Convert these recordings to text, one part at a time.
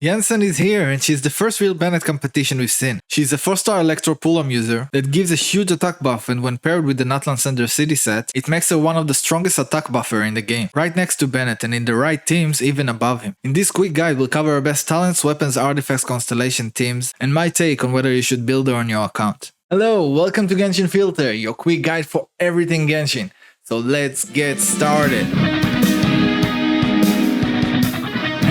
Iansan is here, and she's the first real Bennett competition we've seen. She's a 4-star Electro Pull-Arm user that gives a huge attack buff, and when paired with the Natlan Sender City set, it makes her one of the strongest attack buffer in the game, right next to Bennett and in the right teams even above him. In this quick guide we'll cover her best talents, weapons, artifacts, constellation teams, and my take on whether you should build her on your account. Hello, welcome to Genshin Filter, your quick guide for everything Genshin. So let's get started.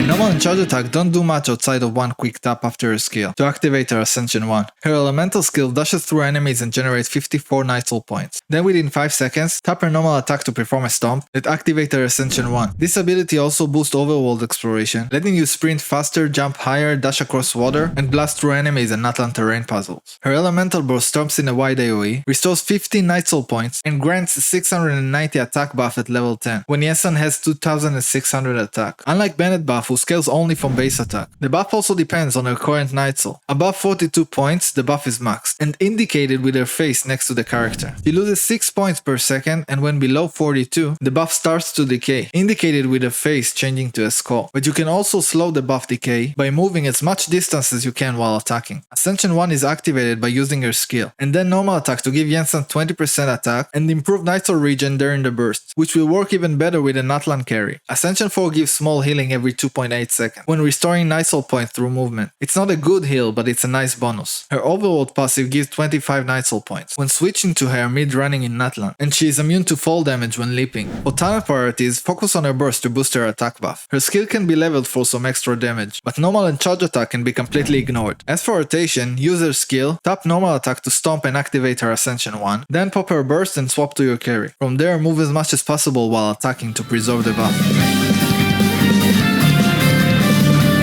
Normal and charge attack don't do much outside of one quick tap after her skill to activate her Ascension 1. Her elemental skill dashes through enemies and generates 54 Nightsoul points. Then within 5 seconds, tap her normal attack to perform a stomp that activates her Ascension 1. This ability also boosts overworld exploration, letting you sprint faster, jump higher, dash across water, and blast through enemies and Natlan terrain puzzles. Her elemental burst stomps in a wide AoE, restores 15 Nightsoul points, and grants 690 attack buff at level 10, when Iansan has 2600 attack. Unlike Bennett buff, who scales only from base attack. The buff also depends on her current Nightsoul. Above 42 points, the buff is maxed, and indicated with her face next to the character. She loses 6 points per second, and when below 42, the buff starts to decay, indicated with her face changing to a skull. But you can also slow the buff decay by moving as much distance as you can while attacking. Ascension 1 is activated by using her skill, and then normal attack to give Iansan 20% attack and improve Nightsoul regen during the bursts, which will work even better with a Natlan carry. Ascension 4 gives small healing every 2.8 seconds, when restoring Nightsoul points through movement. It's not a good heal, but it's a nice bonus. Her overworld passive gives 25 Nightsoul points when switching to her mid-running in Natlan, and she is immune to fall damage when leaping. For talent priorities, focus on her burst to boost her attack buff. Her skill can be leveled for some extra damage, but normal and charge attack can be completely ignored. As for rotation, use her skill, tap normal attack to stomp and activate her Ascension 1, then pop her burst and swap to your carry. From there, move as much as possible while attacking to preserve the buff.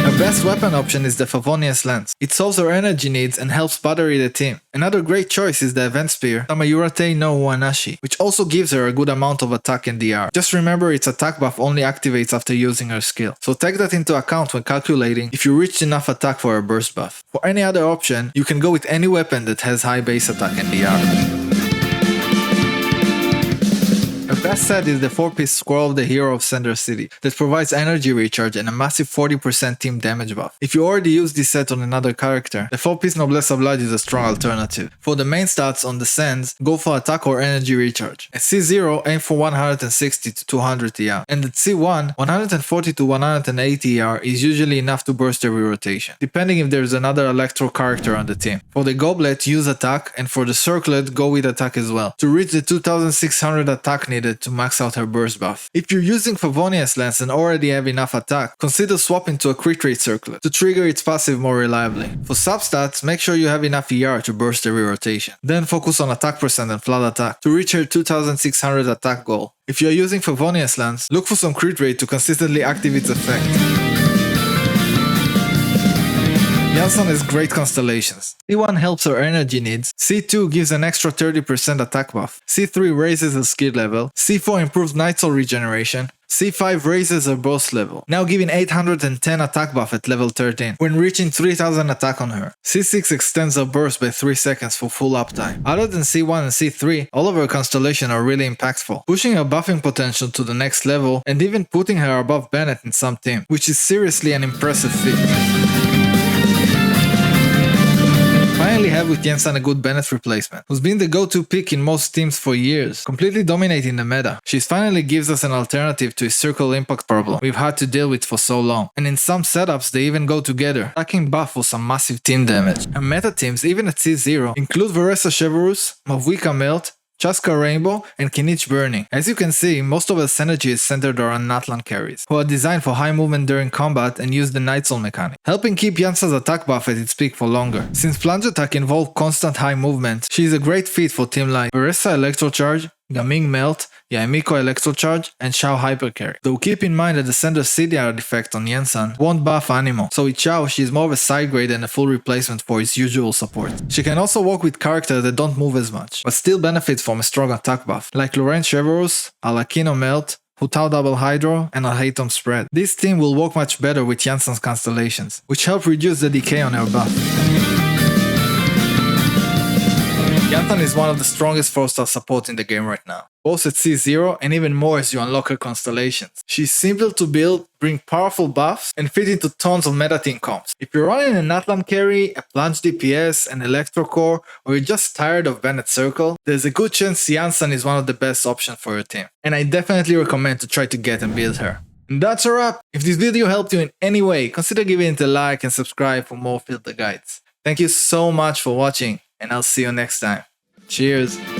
Her best weapon option is the Favonius Lance. It solves her energy needs and helps battery the team. Another great choice is the Event Spear, Tamayurate no Uanashi, which also gives her a good amount of attack and DR. Just remember its attack buff only activates after using her skill, so take that into account when calculating if you reached enough attack for her burst buff. For any other option, you can go with any weapon that has high base attack and DR. Her best set is the 4-piece Scroll of the Hero of Sender City that provides energy recharge and a massive 40% team damage buff. If you already use this set on another character, the 4-piece Noblesse Oblige is a strong alternative. For the main stats on the Sands, go for attack or energy recharge. At C0, aim for 160 to 200 ER, and at C1, 140 to 180 ER is usually enough to burst every rotation, depending if there's another Electro character on the team. For the Goblet, use attack, and for the Circlet, go with attack as well, to reach the 2600 attack needed to max out her burst buff. If you're using Favonius Lance and already have enough attack, consider swapping to a crit rate circlet to trigger its passive more reliably. For substats, make sure you have enough ER to burst every rotation. Then focus on attack percent and flood attack to reach her 2600 attack goal. If you're using Favonius Lance, look for some crit rate to consistently activate its effect. Iansan has great constellations. C1 helps her energy needs, C2 gives an extra 30% attack buff, C3 raises her skill level, C4 improves Nightsoul regeneration, C5 raises her burst level, now giving 810 attack buff at level 13, when reaching 3000 attack on her. C6 extends her burst by 3 seconds for full uptime. Other than C1 and C3, all of her constellations are really impactful, pushing her buffing potential to the next level and even putting her above Bennett in some team, which is seriously an impressive feat. Finally have with Iansan a good Bennett replacement, who's been the go-to pick in most teams for years, completely dominating the meta. She finally gives us an alternative to a circle impact problem we've had to deal with for so long, and in some setups they even go together, stacking buff for some massive team damage. Her meta teams, even at C0, include Varesa Cheverus, Mavwika Melt, Chaska Rainbow, and Kinich Burning. As you can see, most of her synergy is centered around Natlan carries, who are designed for high movement during combat and use the Nightsoul mechanic, helping keep Iansan's attack buff at its peak for longer. Since Plunge attack involves constant high movement, she is a great fit for team like Varesa Electro Charge, Gaming Melt, Yaemiko Electro Charge, and Xiao Hyper Carry. Though keep in mind that the Sender City artifact on Iansan won't buff Animo, so with Xiao she is more of a side grade and a full replacement for its usual support. She can also work with characters that don't move as much, but still benefits from a strong attack buff, like Laurent Cheverus, Alakino Melt, Hutao Double Hydro, and Alhatom Spread. This team will work much better with Iansan's constellations, which help reduce the decay on her buff. Yansan is one of the strongest 4-star support in the game right now, both at C0 and even more as you unlock her Constellations. She's simple to build, bring powerful buffs, and fit into tons of meta team comps. If you're running a Natlan carry, a Plunge DPS, an Electro Core, or you're just tired of Bennett Circle, there's a good chance Yansan is one of the best options for your team. And I definitely recommend to try to get and build her. And that's a wrap! If this video helped you in any way, consider giving it a like and subscribe for more filter guides. Thank you so much for watching, and I'll see you next time. Cheers!